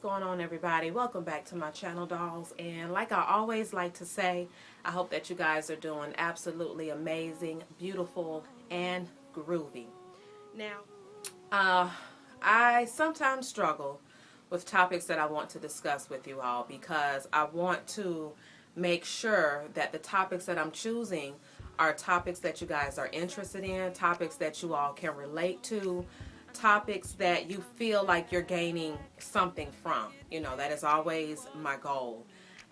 going on, everybody? Welcome back to my channel, dolls. And like I always like to say, I hope that you guys are doing absolutely amazing, beautiful, and groovy. Now, I sometimes struggle with topics that I want to discuss with you all because I want to make sure that the topics that I'm choosing are topics that you guys are interested in, topics that you all can relate to, topics that you feel like you're gaining something from. You know, that is always my goal.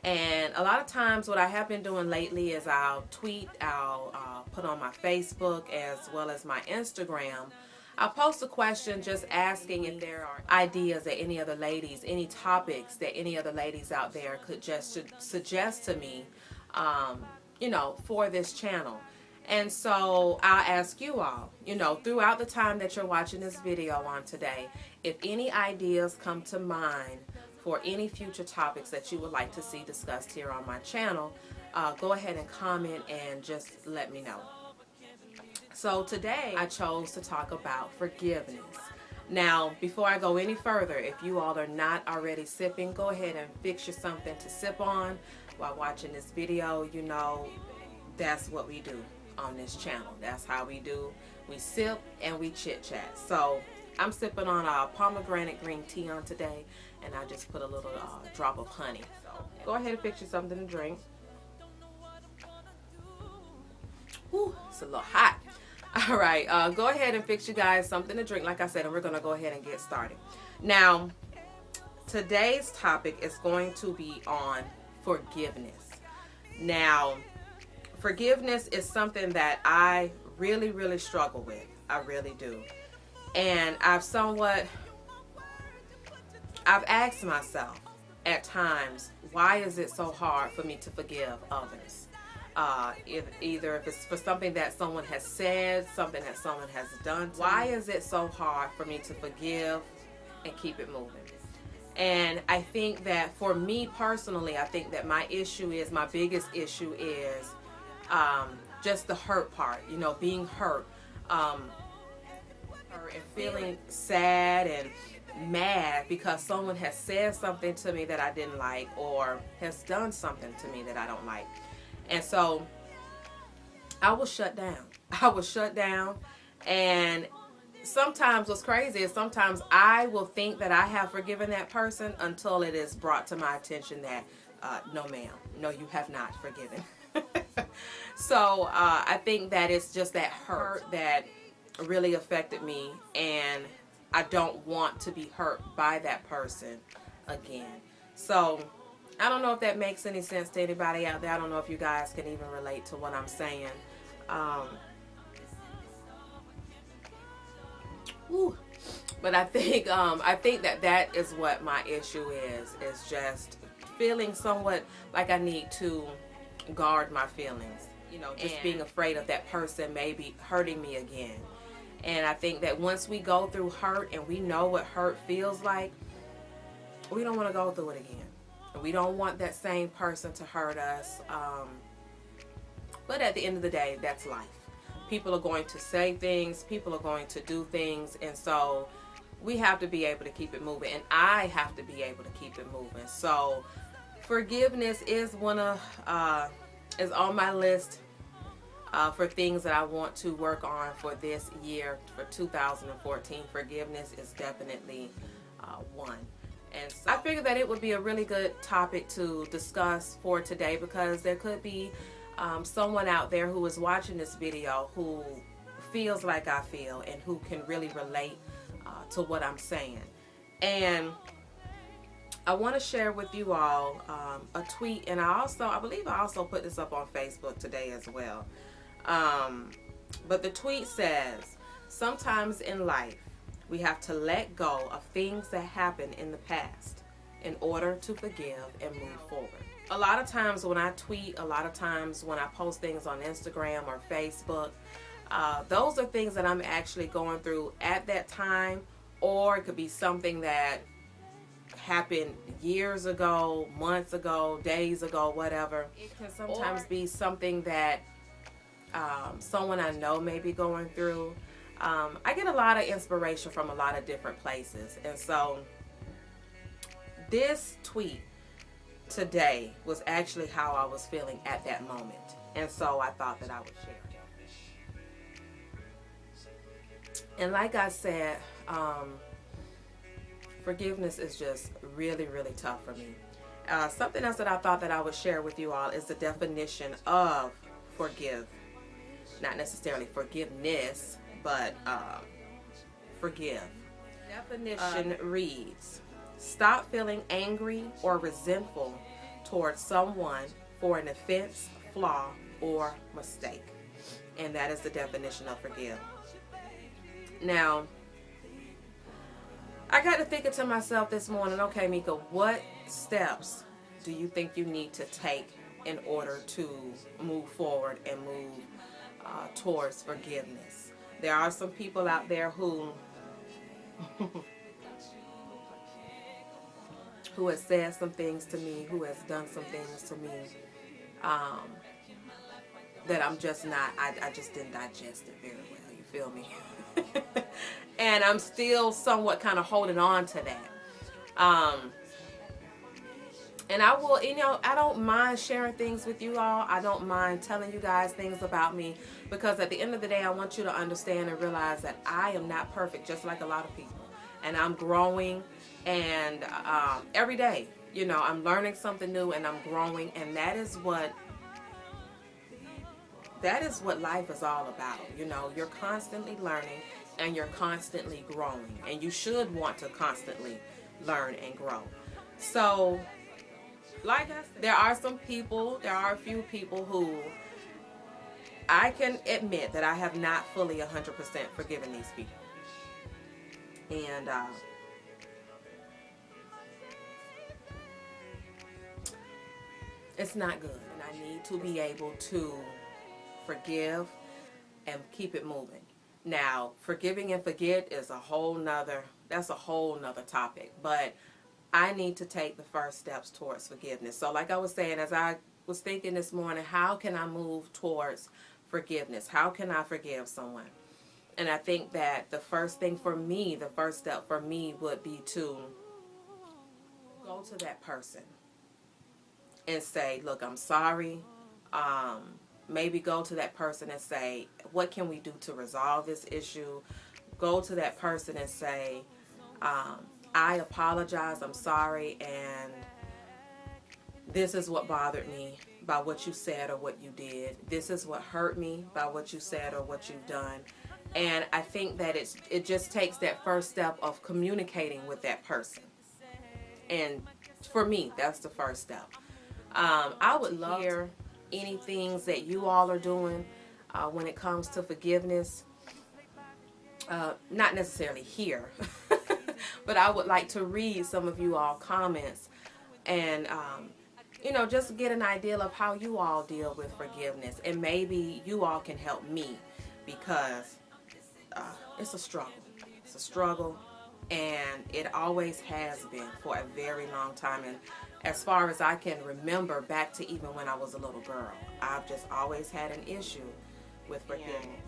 And a lot of times what I have been doing lately is I'll tweet, I'll put on my Facebook as well as my Instagram. I'll post a question just asking if there are ideas that any other ladies, any topics that any other ladies out there could just suggest to me, you know, for this channel. And so I'll ask you all, you know, throughout the time that you're watching this video on today, if any ideas come to mind for any future topics that you would like to see discussed here on my channel, go ahead and comment and just let me know. So today I chose to talk about forgiveness. Now, before I go any further, if you all are not already sipping, go ahead and fix you something to sip on while watching this video. You know, that's what we do on this channel. That's how we do. We sip and we chit chat. So I'm sipping on a pomegranate green tea on today, and I just put a little drop of honey. So go ahead and fix you something to drink. Whew, it's a little hot. All right, go ahead and fix you guys something to drink, like I said, and we're going to go ahead and get started. Now, today's topic is going to be on forgiveness. Now, forgiveness is something that I really struggle with. I really do. And I've asked myself at times, why is it so hard for me to forgive others? Either if it's for something that someone has said, something that someone has done. Why is it so hard for me to forgive and keep it moving? And I think that for me personally, I think that my biggest issue is just the hurt part, you know, being hurt, and feeling sad and mad because someone has said something to me that I didn't like or has done something to me that I don't like. And so I will shut down. I will shut down. And sometimes what's crazy is sometimes I will think that I have forgiven that person until it is brought to my attention that, no ma'am, no, you have not forgiven. So I think that it's just that hurt that really affected me, and I don't want to be hurt by that person again. So I don't know if that makes any sense to anybody out there. I don't know if you guys can even relate to what I'm saying. But I think that is what my issue is just feeling somewhat like I need to guard my feelings. You know, just being afraid of that person maybe hurting me again. And I think that once we go through hurt and we know what hurt feels like, we don't want to go through it again. We don't want that same person to hurt us. But at the end of the day, that's life. People are going to say things. People are going to do things. And so we have to be able to keep it moving. And I have to be able to keep it moving. So forgiveness is is on my list for things that I want to work on for this year, for 2014. Forgiveness is definitely one. And so I figured that it would be a really good topic to discuss for today because there could be someone out there who is watching this video who feels like I feel and who can really relate to what I'm saying. And I want to share with you all a tweet, and I believe I also put this up on Facebook today as well. But the tweet says, sometimes in life, we have to let go of things that happened in the past in order to forgive and move forward. A lot of times when I tweet, a lot of times when I post things on Instagram or Facebook, those are things that I'm actually going through at that time, or it could be something that happened years ago, months ago, days ago, whatever. It can sometimes be something that someone I know may be going through. I get a lot of inspiration from a lot of different places, and so this tweet today was actually how I was feeling at that moment. And so I thought that I would share it. And like I said, forgiveness is just really, really tough for me. Something else that I thought that I would share with you all is the definition of forgive. Not necessarily forgiveness, but forgive. Definition reads, stop feeling angry or resentful towards someone for an offense, flaw, or mistake. And that is the definition of forgive. Now, I got to thinking to myself this morning, okay, Mika, what steps do you think you need to take in order to move forward and move towards forgiveness? There are some people out there who who has said some things to me, who has done some things to me that I'm just not, I just didn't digest it very well, you feel me? And I'm still somewhat kind of holding on to that. And I will, I don't mind sharing things with you all. I don't mind telling you guys things about me, because at the end of the day, I want you to understand and realize that I am not perfect, just like a lot of people. And I'm growing, and every day, I'm learning something new, and I'm growing, and that is what life is all about. You're constantly learning, and you're constantly growing, and you should want to constantly learn and grow. So, like I said, there are a few people who I can admit that I have not fully 100% forgiven these people. And it's not good. And I need to be able to forgive and keep it moving. Now, forgiving and forget is a whole nother topic. But I need to take the first steps towards forgiveness. So like I was saying, as I was thinking this morning, how can I move towards forgiveness? How can I forgive someone? And I think that the first step for me would be to go to that person and say, look, I'm sorry. Maybe go to that person and say, what can we do to resolve this issue? Go to that person and say, I apologize, I'm sorry, and this is what bothered me by what you said or what you did. This is what hurt me by what you said or what you've done. And I think that it just takes that first step of communicating with that person. And for me, that's the first step. I would love to hear any things that you all are doing when it comes to forgiveness. Not necessarily here. But I would like to read some of you all comments and, just get an idea of how you all deal with forgiveness. And maybe you all can help me, because it's a struggle. It's a struggle, and it always has been for a very long time. And as far as I can remember, back to even when I was a little girl, I've just always had an issue with forgiveness.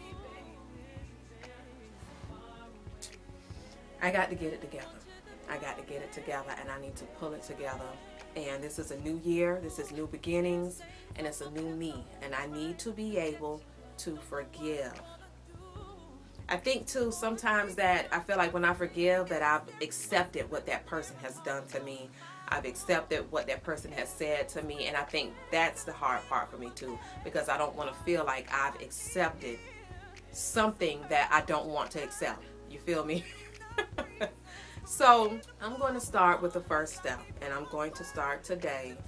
I got to get it together. And I need to pull it together. And this is a new year. This is new beginnings. And it's a new me. And I need to be able to forgive. I think, too, sometimes that I feel like when I forgive, that I've accepted what that person has done to me. I've accepted what that person has said to me. And I think that's the hard part for me, too. Because I don't want to feel like I've accepted something that I don't want to accept. You feel me? So I'm going to start with the first step, and I'm going to start today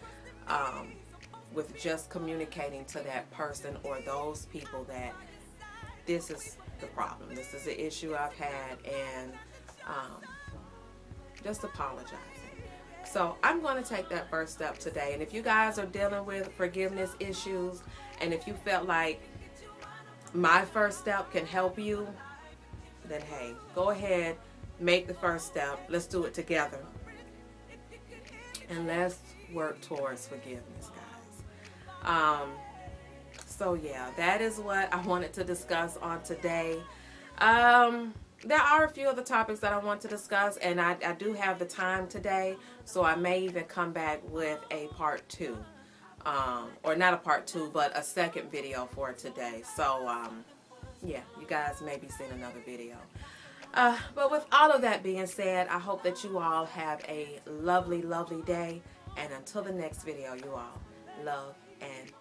with just communicating to that person or those people that this is the problem, this is the issue I've had, and just apologizing. So I'm going to take that first step today. And if you guys are dealing with forgiveness issues, and if you felt like my first step can help you, then hey, go ahead. Make the first step. Let's do it together. And let's work towards forgiveness, guys. So yeah, that is what I wanted to discuss on today. there are a few other topics that I want to discuss, and I do have the time today, so I may even come back with a part 2. Or not a part 2, but a second video for today. So, yeah, you guys may be seeing another video. But with all of that being said, I hope that you all have a lovely, lovely day. And until the next video, you all, love and